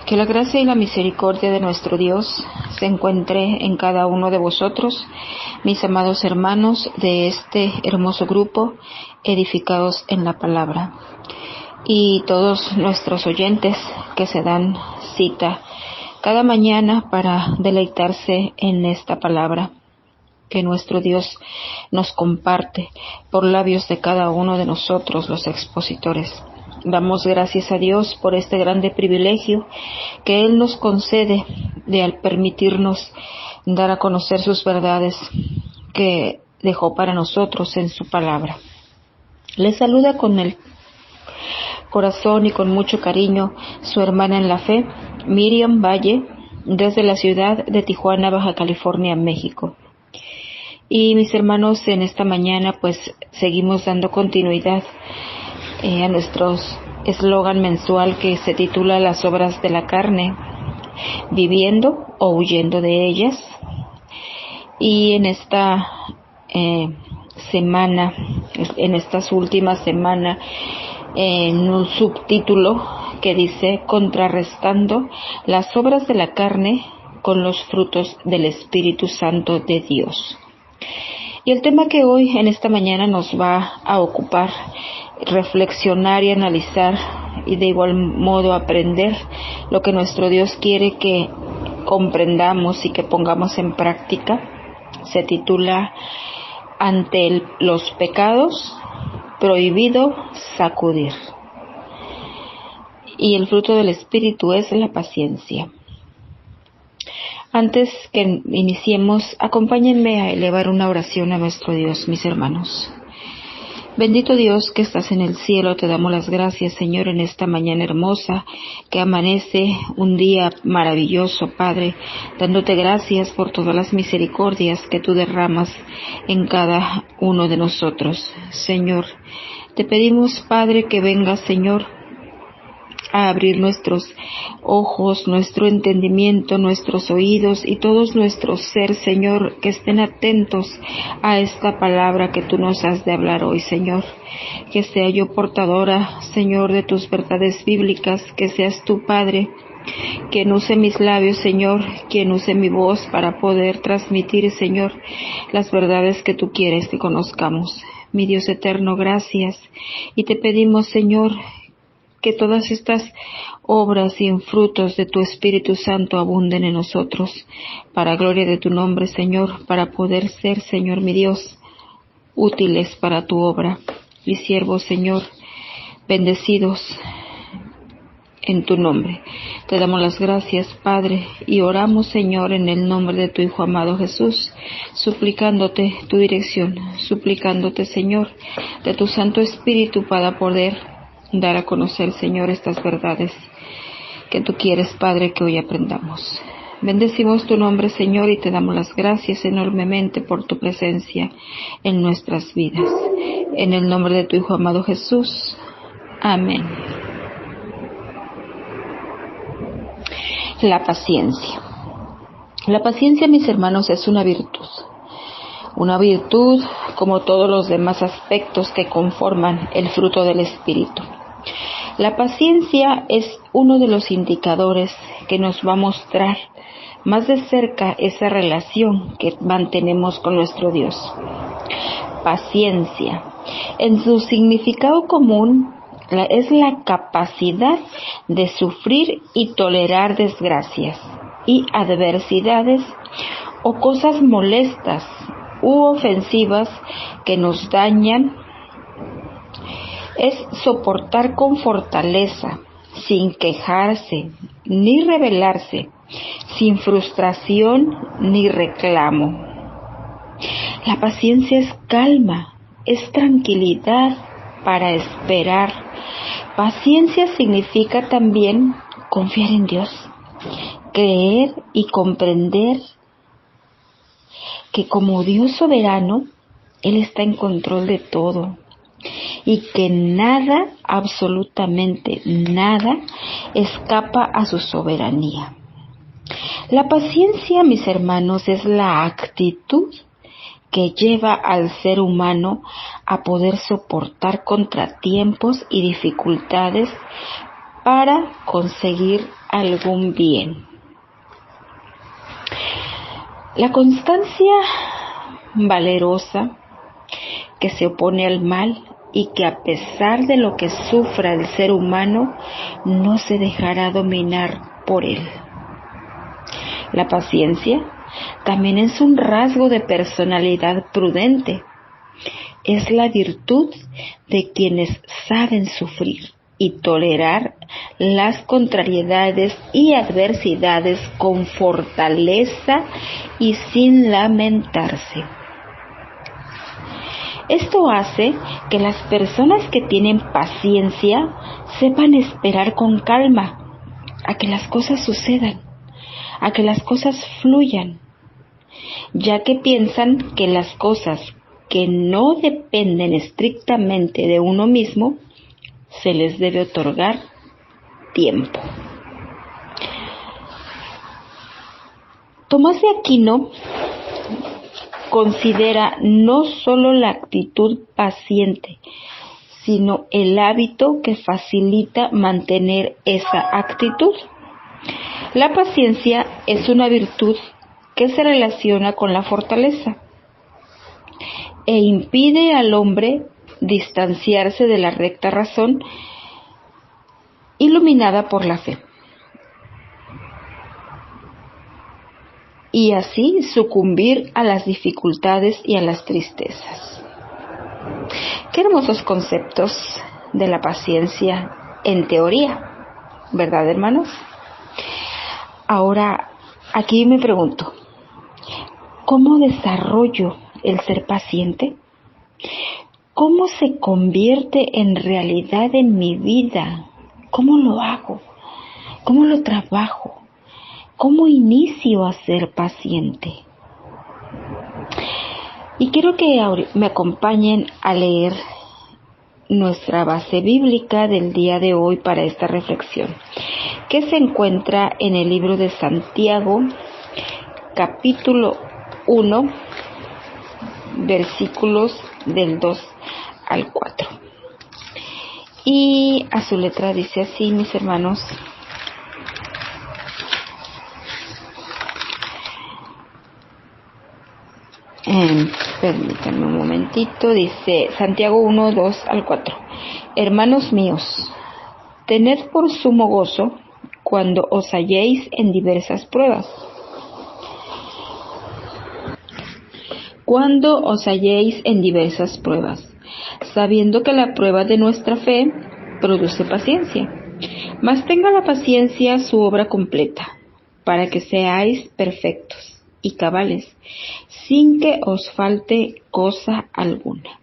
Que la gracia y la misericordia de nuestro Dios se encuentre en cada uno de vosotros, mis amados hermanos de este hermoso grupo, edificados en la palabra, y todos nuestros oyentes que se dan cita cada mañana para deleitarse en esta palabra que nuestro Dios nos comparte por labios de cada uno de nosotros, los expositores. Damos gracias a Dios por este grande privilegio que Él nos concede de al permitirnos dar a conocer sus verdades que dejó para nosotros en su palabra. Les saluda con el corazón y con mucho cariño su hermana en la fe, Miriam Valle, desde la ciudad de Tijuana, Baja California, México. Y mis hermanos, en esta mañana pues seguimos dando continuidad a nuestro eslogan mensual que se titula Las obras de la carne, viviendo o huyendo de ellas. Y en esta semana, en estas últimas semanas, en un subtítulo que dice Contrarrestando las obras de la carne con los frutos del Espíritu Santo de Dios. Y el tema que hoy en esta mañana nos va a ocupar, reflexionar y analizar y de igual modo aprender lo que nuestro Dios quiere que comprendamos y que pongamos en práctica, se titula Ante los pecados, prohibido sacudir. Y el fruto del Espíritu es la paciencia. Antes que iniciemos, acompáñenme a elevar una oración a nuestro Dios, mis hermanos. Bendito Dios que estás en el cielo, te damos las gracias, Señor, en esta mañana hermosa que amanece un día maravilloso, Padre, dándote gracias por todas las misericordias que tú derramas en cada uno de nosotros. Señor, te pedimos, Padre, que vengas, Señor, a abrir nuestros ojos, nuestro entendimiento, nuestros oídos y todos nuestros ser, Señor, que estén atentos a esta palabra que tú nos has de hablar hoy, Señor. Que sea yo portadora, Señor, de tus verdades bíblicas, que seas tú, Padre, quien use mis labios, Señor, quien use mi voz para poder transmitir, Señor, las verdades que tú quieres que conozcamos. Mi Dios eterno, gracias. Y te pedimos, Señor, que todas estas obras y frutos de tu Espíritu Santo abunden en nosotros, para gloria de tu nombre, Señor, para poder ser, Señor mi Dios, útiles para tu obra. Y siervos, Señor, bendecidos en tu nombre. Te damos las gracias, Padre, y oramos, Señor, en el nombre de tu Hijo amado Jesús, suplicándote tu dirección, suplicándote, Señor, de tu Santo Espíritu para poder dar a conocer, Señor, estas verdades que tú quieres, Padre, que hoy aprendamos. Bendecimos tu nombre, Señor, y te damos las gracias enormemente por tu presencia en nuestras vidas. En el nombre de tu Hijo amado Jesús. Amén. La paciencia. La paciencia, mis hermanos, es una virtud. Una virtud como todos los demás aspectos que conforman el fruto del Espíritu. La paciencia es uno de los indicadores que nos va a mostrar más de cerca esa relación que mantenemos con nuestro Dios. Paciencia, en su significado común, es la capacidad de sufrir y tolerar desgracias y adversidades o cosas molestas u ofensivas que nos dañan. Es soportar con fortaleza, sin quejarse ni rebelarse, sin frustración ni reclamo. La paciencia es calma, es tranquilidad para esperar. Paciencia significa también confiar en Dios, creer y comprender que como Dios soberano, Él está en control de todo. Y que nada, absolutamente nada, escapa a su soberanía. La paciencia, mis hermanos, es la actitud que lleva al ser humano a poder soportar contratiempos y dificultades para conseguir algún bien. La constancia valerosa que se opone al mal y que a pesar de lo que sufra el ser humano, no se dejará dominar por él. La paciencia también es un rasgo de personalidad prudente. Es la virtud de quienes saben sufrir y tolerar las contrariedades y adversidades con fortaleza y sin lamentarse. Esto hace que las personas que tienen paciencia sepan esperar con calma a que las cosas sucedan, a que las cosas fluyan, ya que piensan que las cosas que no dependen estrictamente de uno mismo se les debe otorgar tiempo. Tomás de Aquino considera no solo la actitud paciente, sino el hábito que facilita mantener esa actitud. La paciencia es una virtud que se relaciona con la fortaleza e impide al hombre distanciarse de la recta razón iluminada por la fe, y así sucumbir a las dificultades y a las tristezas. Qué hermosos conceptos de la paciencia en teoría, ¿verdad, hermanos? Ahora, aquí me pregunto, ¿cómo desarrollo el ser paciente? ¿Cómo se convierte en realidad en mi vida? ¿Cómo lo hago? ¿Cómo lo trabajo? ¿Cómo inicio a ser paciente? Y quiero que me acompañen a leer nuestra base bíblica del día de hoy para esta reflexión, que se encuentra en el libro de Santiago, capítulo 1, versículos del 2 al 4. Y a su letra dice así, mis hermanos: permítanme un momentito. Dice Santiago 1, 2 al 4. Hermanos míos, tened por sumo gozo cuando os halléis en diversas pruebas. Cuando os halléis en diversas pruebas, sabiendo que la prueba de nuestra fe produce paciencia. Mas tenga la paciencia su obra completa, para que seáis perfectos y cabales, sin que os falte cosa alguna.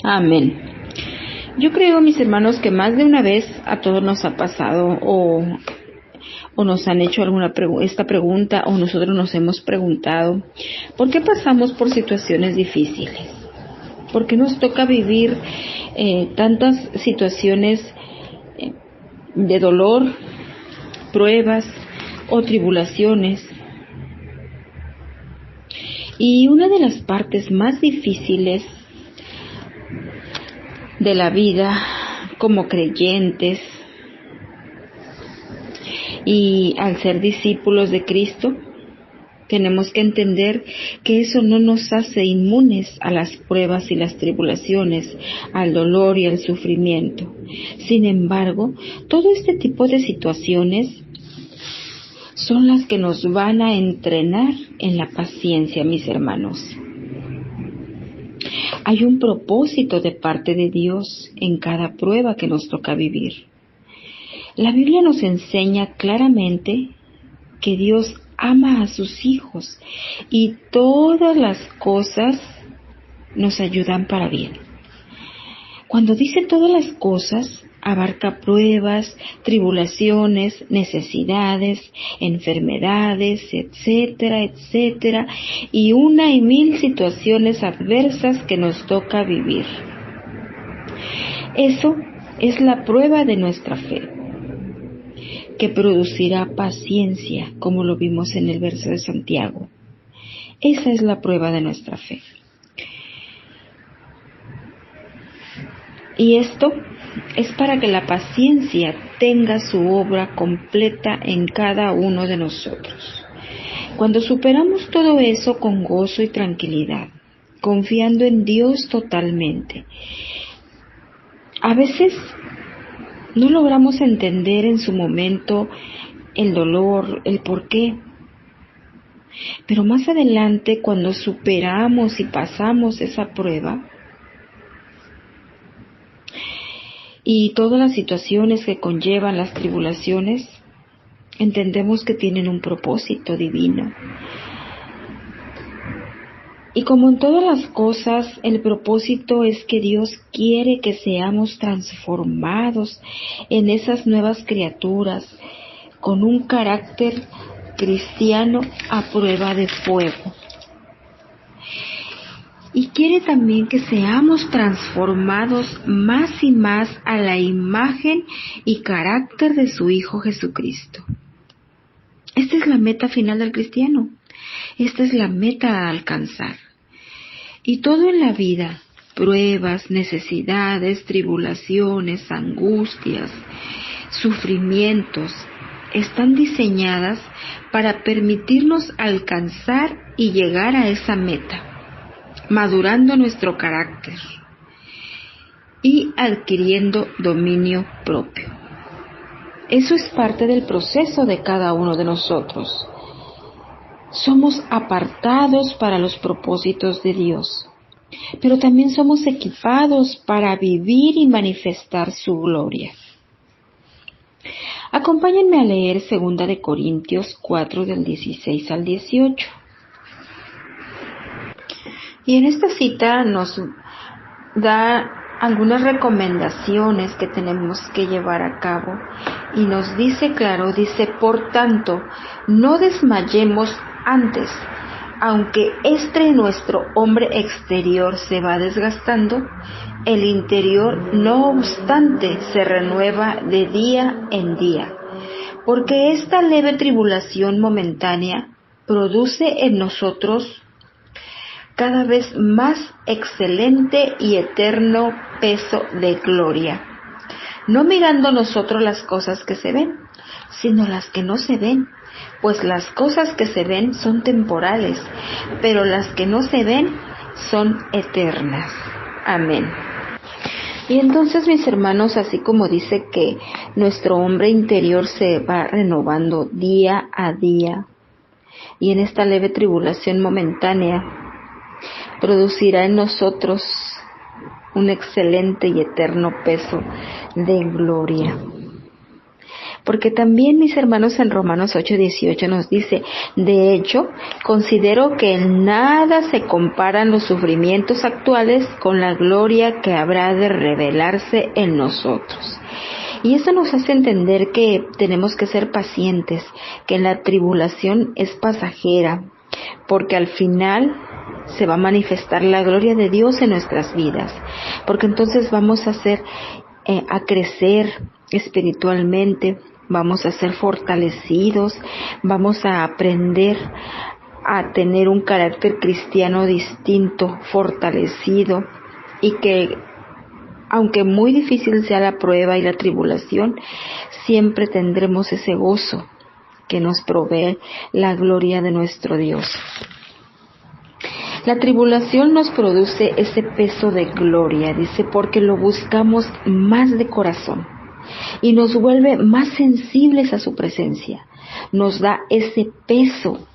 Amén. Yo creo, mis hermanos, que más de una vez a todos nos ha pasado o nos han hecho esta pregunta, o nosotros nos hemos preguntado, ¿por qué pasamos por situaciones difíciles? ¿Por qué nos toca vivir tantas situaciones de dolor, pruebas o tribulaciones? Y una de las partes más difíciles de la vida como creyentes y al ser discípulos de Cristo, tenemos que entender que eso no nos hace inmunes a las pruebas y las tribulaciones, al dolor y al sufrimiento. Sin embargo, todo este tipo de situaciones son las que nos van a entrenar en la paciencia, mis hermanos. Hay un propósito de parte de Dios en cada prueba que nos toca vivir. La Biblia nos enseña claramente que Dios ama a sus hijos y todas las cosas nos ayudan para bien. Cuando dice todas las cosas, abarca pruebas, tribulaciones, necesidades, enfermedades, etcétera, etcétera, y una y mil situaciones adversas que nos toca vivir. Eso es la prueba de nuestra fe, que producirá paciencia, como lo vimos en el verso de Santiago. Esa es la prueba de nuestra fe. Y esto es para que la paciencia tenga su obra completa en cada uno de nosotros. Cuando superamos todo eso con gozo y tranquilidad, confiando en Dios totalmente, a veces no logramos entender en su momento el dolor, el porqué. Pero más adelante, cuando superamos y pasamos esa prueba y todas las situaciones que conllevan las tribulaciones, entendemos que tienen un propósito divino. Y como en todas las cosas, el propósito es que Dios quiere que seamos transformados en esas nuevas criaturas con un carácter cristiano a prueba de fuego. Y quiere también que seamos transformados más y más a la imagen y carácter de su Hijo Jesucristo. Esta es la meta final del cristiano. Esta es la meta a alcanzar. Y todo en la vida, pruebas, necesidades, tribulaciones, angustias, sufrimientos, están diseñadas para permitirnos alcanzar y llegar a esa meta, madurando nuestro carácter y adquiriendo dominio propio. Eso es parte del proceso de cada uno de nosotros. Somos apartados para los propósitos de Dios, pero también somos equipados para vivir y manifestar su gloria. Acompáñenme a leer 2 de Corintios 4 del 16 al 18. Y en esta cita nos da algunas recomendaciones que tenemos que llevar a cabo y nos dice claro, dice, por tanto, no desmayemos antes, aunque nuestro hombre exterior se va desgastando, el interior no obstante se renueva de día en día, porque esta leve tribulación momentánea produce en nosotros cada vez más excelente y eterno peso de gloria, no mirando nosotros las cosas que se ven, sino las que no se ven, pues las cosas que se ven son temporales, pero las que no se ven son eternas. Amén. Y entonces, mis hermanos, así como dice que nuestro hombre interior se va renovando día a día, y en esta leve tribulación momentánea producirá en nosotros un excelente y eterno peso de gloria. Porque también, mis hermanos, en Romanos 8:18 nos dice, de hecho, considero que en nada se comparan los sufrimientos actuales con la gloria que habrá de revelarse en nosotros. Y eso nos hace entender que tenemos que ser pacientes, que la tribulación es pasajera, porque al final se va a manifestar la gloria de Dios en nuestras vidas, porque entonces vamos a crecer espiritualmente, vamos a ser fortalecidos, vamos a aprender a tener un carácter cristiano distinto, fortalecido, y que aunque muy difícil sea la prueba y la tribulación, siempre tendremos ese gozo que nos provee la gloria de nuestro Dios. La tribulación nos produce ese peso de gloria, dice, porque lo buscamos más de corazón y nos vuelve más sensibles a su presencia. Nos da ese peso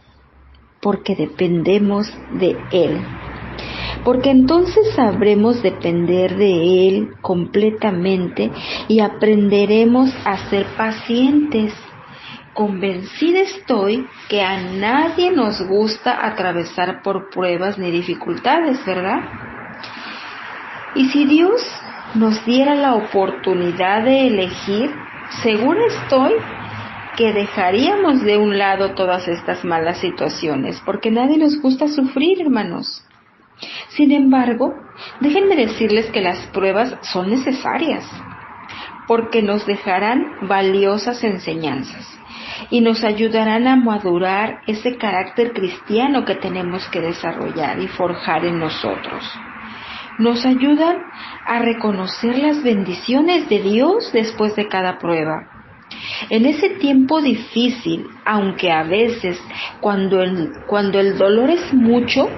porque dependemos de Él. Porque entonces sabremos depender de Él completamente y aprenderemos a ser pacientes. Convencida estoy que a nadie nos gusta atravesar por pruebas ni dificultades, ¿verdad? Y si Dios nos diera la oportunidad de elegir, segura estoy que dejaríamos de un lado todas estas malas situaciones, porque a nadie nos gusta sufrir, hermanos. Sin embargo, déjenme decirles que las pruebas son necesarias, porque nos dejarán valiosas enseñanzas y nos ayudarán a madurar ese carácter cristiano que tenemos que desarrollar y forjar en nosotros. nos ayudan a reconocer las bendiciones de Dios después de cada prueba. En ese tiempo difícil, aunque a veces cuando el dolor es mucho,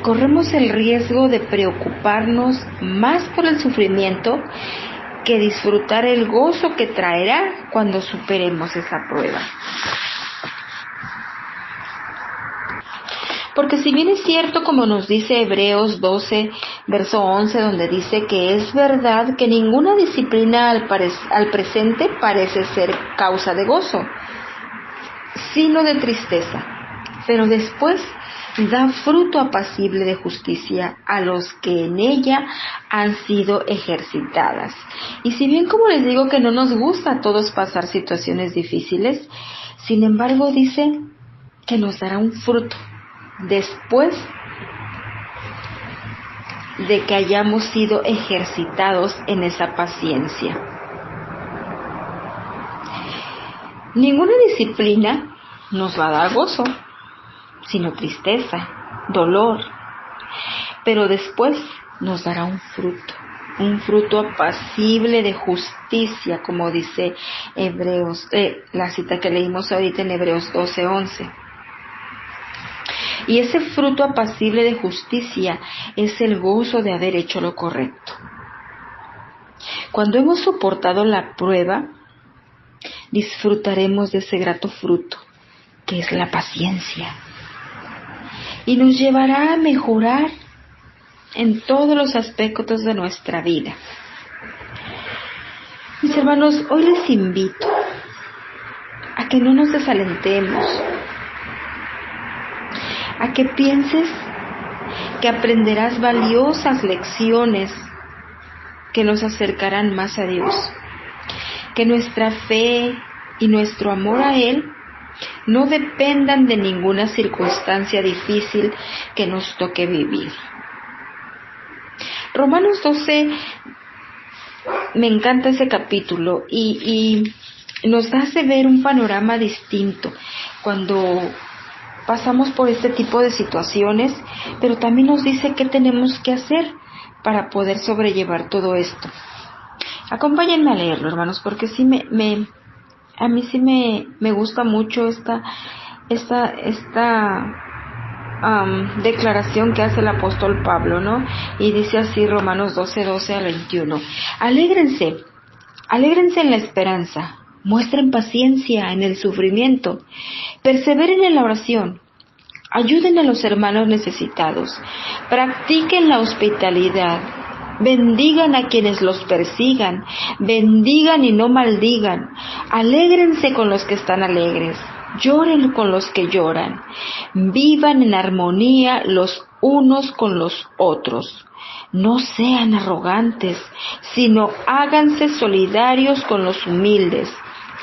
corremos el riesgo de preocuparnos más por el sufrimiento que disfrutar el gozo que traerá cuando superemos esa prueba. Porque si bien es cierto, como nos dice Hebreos 12, verso 11, donde dice que es verdad que ninguna disciplina al presente parece ser causa de gozo, sino de tristeza, pero después da fruto apacible de justicia a los que en ella han sido ejercitadas. Y si bien, como les digo, que no nos gusta a todos pasar situaciones difíciles, sin embargo dice que nos dará un fruto después de que hayamos sido ejercitados en esa paciencia. Ninguna disciplina nos va a dar gozo, sino tristeza, dolor, pero después nos dará un fruto apacible de justicia, como dice Hebreos, la cita que leímos ahorita en Hebreos 12:11. Y ese fruto apacible de justicia es el gozo de haber hecho lo correcto. Cuando hemos soportado la prueba, disfrutaremos de ese grato fruto, que es la paciencia, y nos llevará a mejorar en todos los aspectos de nuestra vida. Mis hermanos, hoy les invito a que no nos desalentemos, a que pienses que aprenderás valiosas lecciones que nos acercarán más a Dios, que nuestra fe y nuestro amor a Él no dependan de ninguna circunstancia difícil que nos toque vivir. Romanos 12, me encanta ese capítulo y nos hace ver un panorama distinto cuando pasamos por este tipo de situaciones, pero también nos dice qué tenemos que hacer para poder sobrellevar todo esto. Acompáñenme a leerlo, hermanos, porque sí a mí sí me gusta mucho esta declaración que hace el apóstol Pablo, ¿no? Y dice así Romanos 12 al 21. Alégrense en la esperanza, muestren paciencia en el sufrimiento, perseveren en la oración, ayuden a los hermanos necesitados, practiquen la hospitalidad, bendigan a quienes los persigan, bendigan y no maldigan, alégrense con los que están alegres, lloren con los que lloran, vivan en armonía los unos con los otros. No sean arrogantes, sino háganse solidarios con los humildes.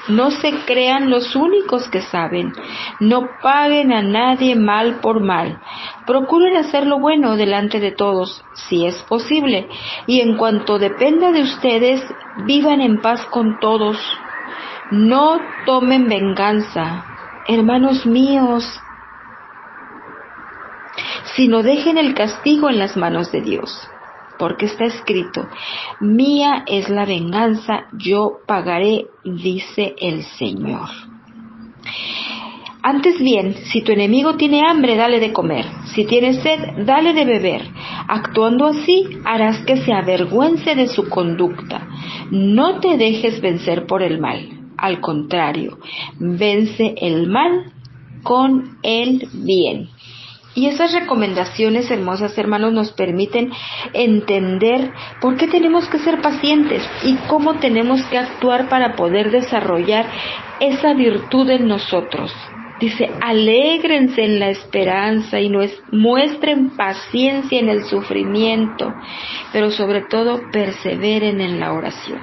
No se crean los únicos que saben. No paguen a nadie mal por mal. Procuren hacer lo bueno delante de todos, si es posible. Y en cuanto dependa de ustedes, vivan en paz con todos. No tomen venganza, hermanos míos, sino dejen el castigo en las manos de Dios. Porque está escrito, mía es la venganza, yo pagaré, dice el Señor. Antes bien, si tu enemigo tiene hambre, dale de comer. Si tiene sed, dale de beber. Actuando así, harás que se avergüence de su conducta. No te dejes vencer por el mal. Al contrario, vence el mal con el bien. Y esas recomendaciones hermosas, hermanos, nos permiten entender por qué tenemos que ser pacientes y cómo tenemos que actuar para poder desarrollar esa virtud en nosotros. Dice, alégrense en la esperanza y muestren paciencia en el sufrimiento, pero sobre todo perseveren en la oración.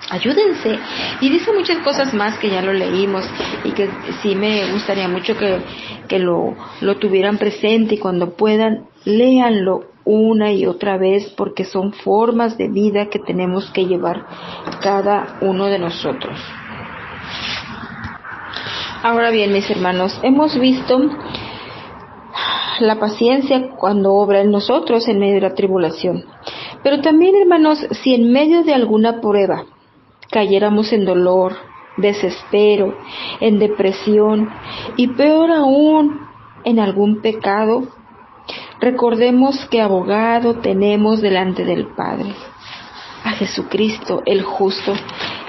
Ayúdense. Y dice muchas cosas más que ya lo leímos y que sí me gustaría mucho que lo tuvieran presente y cuando puedan, léanlo una y otra vez porque son formas de vida que tenemos que llevar cada uno de nosotros. Ahora bien, mis hermanos, hemos visto la paciencia cuando obra en nosotros en medio de la tribulación. Pero también, hermanos, si en medio de alguna prueba cayéramos en dolor, desespero, en depresión y peor aún, en algún pecado, recordemos que abogado tenemos delante del Padre, a Jesucristo, el justo,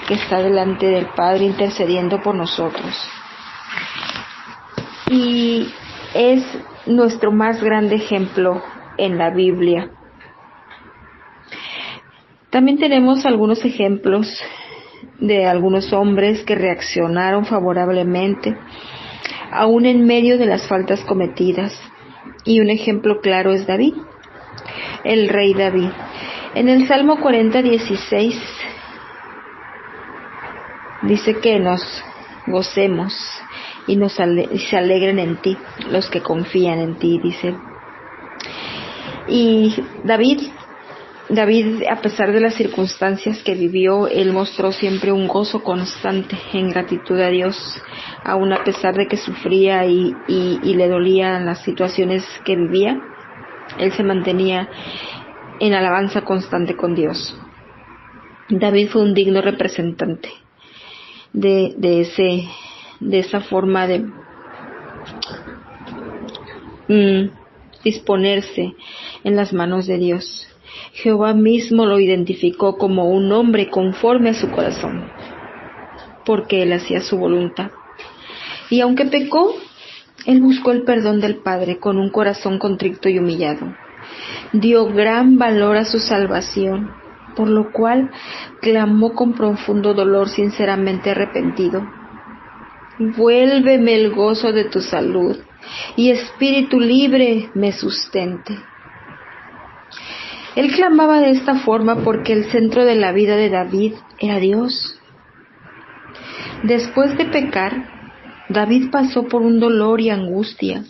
que está delante del Padre intercediendo por nosotros. Y es nuestro más grande ejemplo en la Biblia. También tenemos algunos ejemplos de algunos hombres que reaccionaron favorablemente, aún en medio de las faltas cometidas. Y un ejemplo claro es David, el rey David. En el Salmo 40:16 dice que nos gocemos y se alegren en ti, los que confían en ti, dice. Y David, a pesar de las circunstancias que vivió, él mostró siempre un gozo constante en gratitud a Dios, aun a pesar de que sufría y le dolían las situaciones que vivía. Él se mantenía en alabanza constante con Dios. David fue un digno representante de esa forma de disponerse en las manos de Dios. Jehová mismo lo identificó como un hombre conforme a su corazón, porque él hacía su voluntad. Y aunque pecó, él buscó el perdón del Padre con un corazón contrito y humillado. Dio gran valor a su salvación, por lo cual clamó con profundo dolor, sinceramente arrepentido: vuélveme el gozo de tu salud, y espíritu libre me sustente. Él clamaba de esta forma porque el centro de la vida de David era Dios. Después de pecar, David pasó por un dolor y angustia.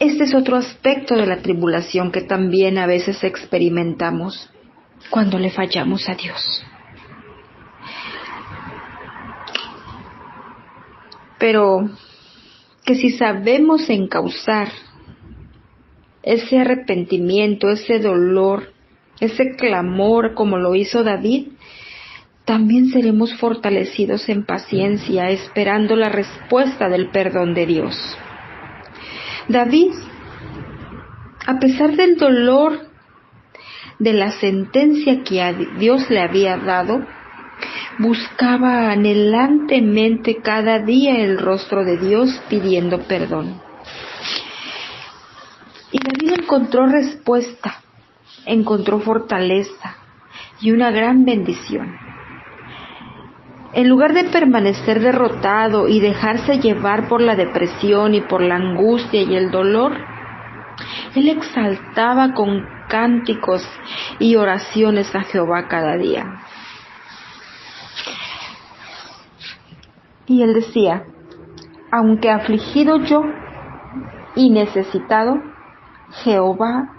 Este es otro aspecto de la tribulación que también a veces experimentamos cuando le fallamos a Dios. Pero que si sabemos encauzar ese arrepentimiento, ese dolor, ese clamor como lo hizo David, también seremos fortalecidos en paciencia, esperando la respuesta del perdón de Dios. David, a pesar del dolor de la sentencia que a Dios le había dado, buscaba anhelantemente cada día el rostro de Dios pidiendo perdón. Y David encontró respuesta, encontró fortaleza y una gran bendición. En lugar de permanecer derrotado y dejarse llevar por la depresión y por la angustia y el dolor, él exaltaba con cánticos y oraciones a Jehová cada día. Y él decía: aunque afligido yo y necesitado, Jehová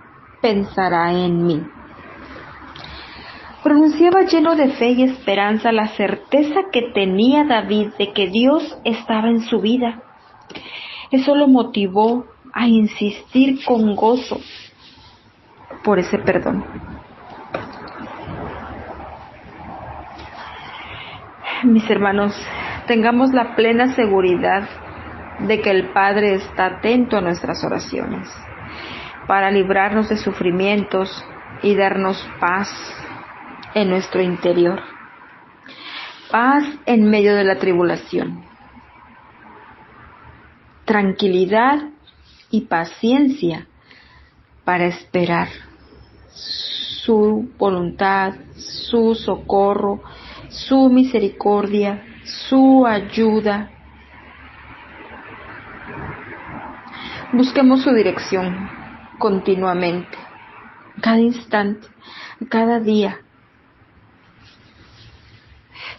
pensará en mí. Pronunciaba lleno de fe y esperanza la certeza que tenía David de que Dios estaba en su vida. Eso lo motivó a insistir con gozo por ese perdón. Mis hermanos, tengamos la plena seguridad de que el Padre está atento a nuestras oraciones para librarnos de sufrimientos y darnos paz en nuestro interior, paz en medio de la tribulación, tranquilidad y paciencia para esperar su voluntad, su socorro, su misericordia, su ayuda. Busquemos su dirección continuamente, cada instante, cada día.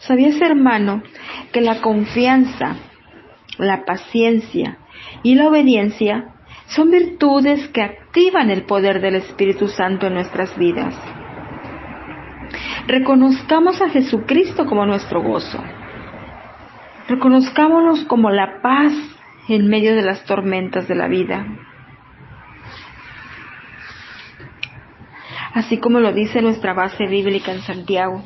¿Sabías, hermano, que la confianza, la paciencia y la obediencia son virtudes que activan el poder del Espíritu Santo en nuestras vidas? Reconozcamos a Jesucristo como nuestro gozo. Reconozcámonos como la paz en medio de las tormentas de la vida. Así como lo dice nuestra base bíblica en Santiago.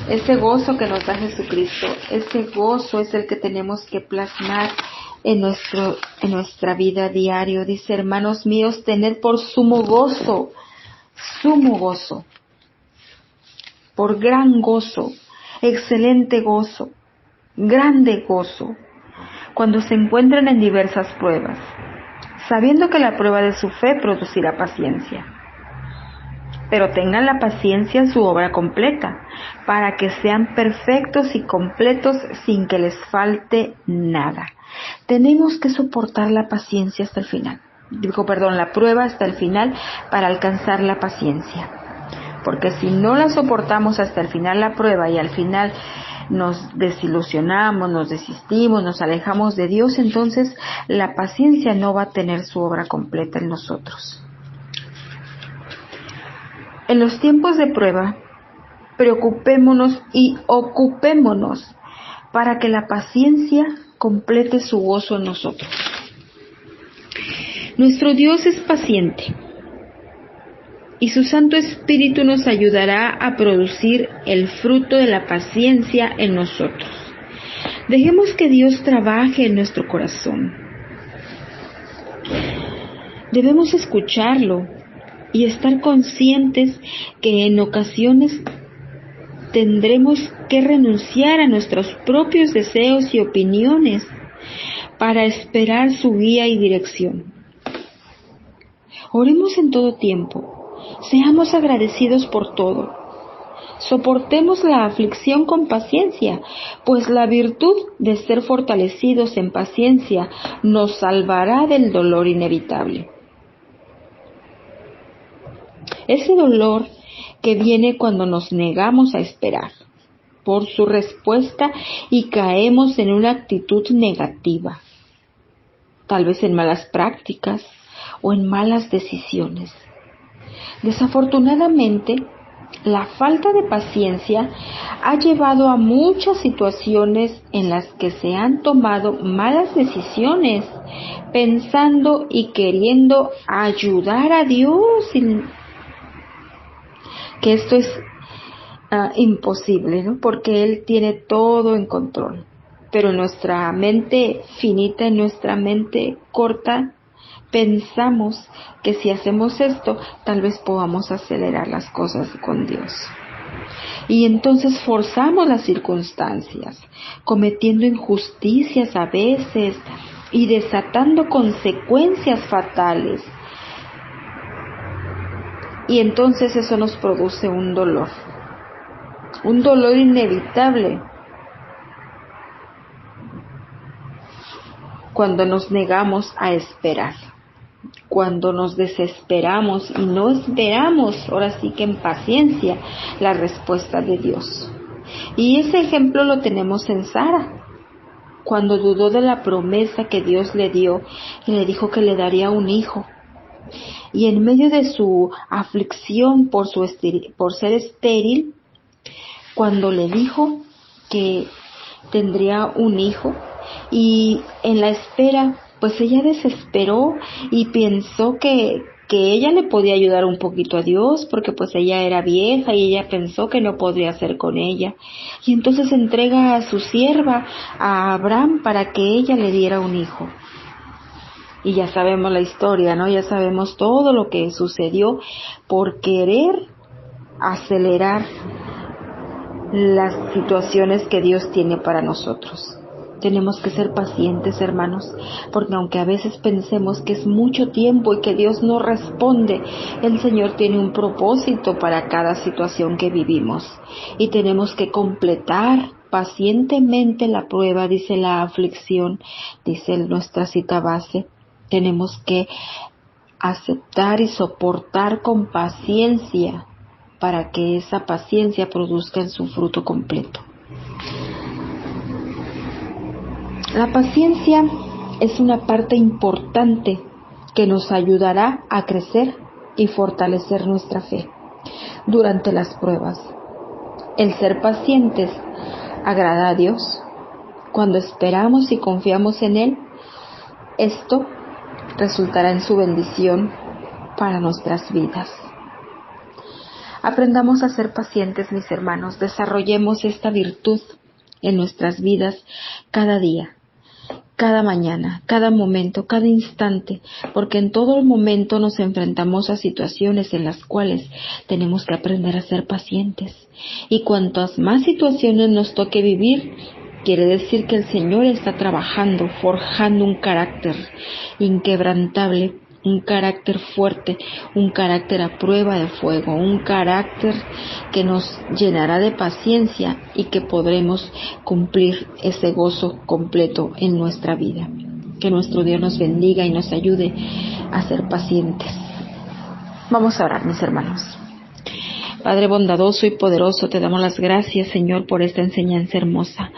Ese gozo que nos da Jesucristo, ese gozo es el que tenemos que plasmar en nuestra vida diario. Dice, hermanos míos, tened por sumo gozo, por gran gozo, excelente gozo, grande gozo, cuando se encuentran en diversas pruebas, sabiendo que la prueba de su fe producirá paciencia. Pero tengan la paciencia en su obra completa, para que sean perfectos y completos sin que les falte nada. Tenemos que soportar la paciencia hasta el final. La prueba hasta el final para alcanzar la paciencia. Porque si no la soportamos hasta el final la prueba y al final nos desilusionamos, nos desistimos, nos alejamos de Dios, entonces la paciencia no va a tener su obra completa en nosotros. En los tiempos de prueba, preocupémonos y ocupémonos para que la paciencia complete su gozo en nosotros. Nuestro Dios es paciente y su Santo Espíritu nos ayudará a producir el fruto de la paciencia en nosotros. Dejemos que Dios trabaje en nuestro corazón. Debemos escucharlo y estar conscientes que en ocasiones tendremos que renunciar a nuestros propios deseos y opiniones para esperar su guía y dirección. Oremos en todo tiempo, seamos agradecidos por todo, soportemos la aflicción con paciencia, pues la virtud de ser fortalecidos en paciencia nos salvará del dolor inevitable. Ese dolor que viene cuando nos negamos a esperar por su respuesta y caemos en una actitud negativa, tal vez en malas prácticas o en malas decisiones. Desafortunadamente, la falta de paciencia ha llevado a muchas situaciones en las que se han tomado malas decisiones, pensando y queriendo ayudar a Dios, que esto es imposible, ¿no? Porque Él tiene todo en control. Pero en nuestra mente finita, en nuestra mente corta, pensamos que si hacemos esto, tal vez podamos acelerar las cosas con Dios. Y entonces forzamos las circunstancias, cometiendo injusticias a veces y desatando consecuencias fatales. Y entonces eso nos produce un dolor inevitable cuando nos negamos a esperar, cuando nos desesperamos y no esperamos, ahora sí que en paciencia, la respuesta de Dios. Y ese ejemplo lo tenemos en Sara, cuando dudó de la promesa que Dios le dio y le dijo que le daría un hijo. Y en medio de su aflicción por ser estéril, cuando le dijo que tendría un hijo, y en la espera, pues ella desesperó y pensó que ella le podía ayudar un poquito a Dios, porque pues ella era vieja y ella pensó que no podría hacer con ella. Y entonces entrega a su sierva, a Abraham, para que ella le diera un hijo. Y ya sabemos la historia, ¿no? Ya sabemos todo lo que sucedió por querer acelerar las situaciones que Dios tiene para nosotros. Tenemos que ser pacientes, hermanos, porque aunque a veces pensemos que es mucho tiempo y que Dios no responde, el Señor tiene un propósito para cada situación que vivimos. Y tenemos que completar pacientemente la prueba, dice la aflicción, dice nuestra cita base. Tenemos que aceptar y soportar con paciencia para que esa paciencia produzca en su fruto completo. La paciencia es una parte importante que nos ayudará a crecer y fortalecer nuestra fe durante las pruebas. El ser pacientes agrada a Dios Cuando esperamos y confiamos en Él, esto resultará en su bendición para nuestras vidas. Aprendamos a ser pacientes, mis hermanos. Desarrollemos esta virtud en nuestras vidas cada día, cada mañana, cada momento, cada instante, porque en todo momento nos enfrentamos a situaciones en las cuales tenemos que aprender a ser pacientes. Y cuantas más situaciones nos toque vivir, quiere decir que el Señor está trabajando, forjando un carácter inquebrantable, un carácter fuerte, un carácter a prueba de fuego, un carácter que nos llenará de paciencia y que podremos cumplir ese gozo completo en nuestra vida. Que nuestro Dios nos bendiga y nos ayude a ser pacientes. Vamos a orar, mis hermanos. Padre bondadoso y poderoso, te damos las gracias, Señor, por esta enseñanza hermosa.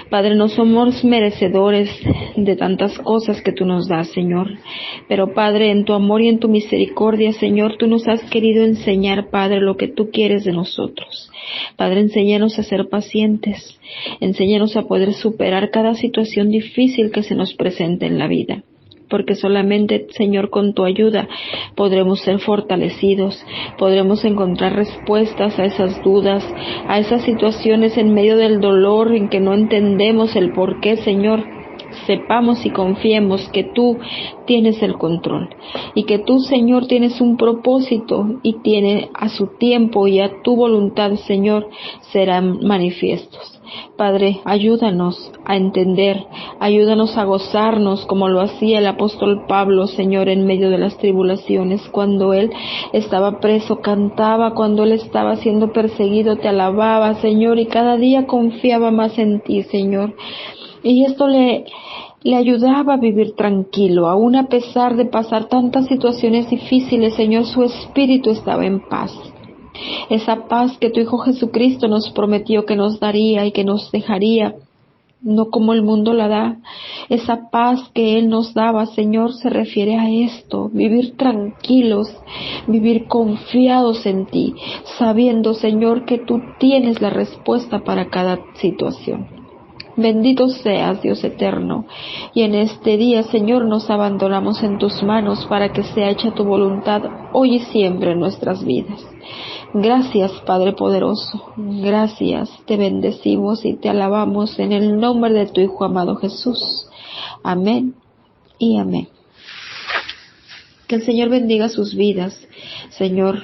Padre, no somos merecedores de tantas cosas que tú nos das, Señor. Pero, Padre, en tu amor y en tu misericordia, Señor, tú nos has querido enseñar, Padre, lo que tú quieres de nosotros. Padre, enséñanos a ser pacientes. Enséñanos a poder superar cada situación difícil que se nos presente en la vida. Porque solamente, Señor, con tu ayuda podremos ser fortalecidos, podremos encontrar respuestas a esas dudas, a esas situaciones en medio del dolor en que no entendemos el por qué, Señor. Sepamos y confiemos que tú tienes el control y que tú, Señor, tienes un propósito y tiene a su tiempo y a tu voluntad, Señor, serán manifiestos. Padre, ayúdanos a entender, ayúdanos a gozarnos como lo hacía el apóstol Pablo, Señor, en medio de las tribulaciones. Cuando él estaba preso, cantaba; cuando él estaba siendo perseguido, te alababa, Señor, y cada día confiaba más en ti, Señor. Y esto le ayudaba a vivir tranquilo, aún a pesar de pasar tantas situaciones difíciles, Señor, su espíritu estaba en paz. Esa paz que tu Hijo Jesucristo nos prometió que nos daría y que nos dejaría, no como el mundo la da. Esa paz que Él nos daba, Señor, se refiere a esto: vivir tranquilos, vivir confiados en ti, sabiendo, Señor, que tú tienes la respuesta para cada situación. Bendito seas, Dios eterno, y en este día, Señor, nos abandonamos en tus manos para que sea hecha tu voluntad hoy y siempre en nuestras vidas. Gracias, Padre poderoso, gracias, te bendecimos y te alabamos en el nombre de tu Hijo amado Jesús. Amén y amén. Que el Señor bendiga sus vidas, Señor,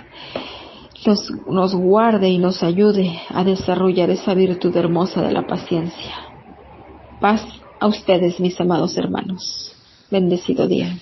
nos guarde y nos ayude a desarrollar esa virtud hermosa de la paciencia. Paz a ustedes, mis amados hermanos. Bendecido día.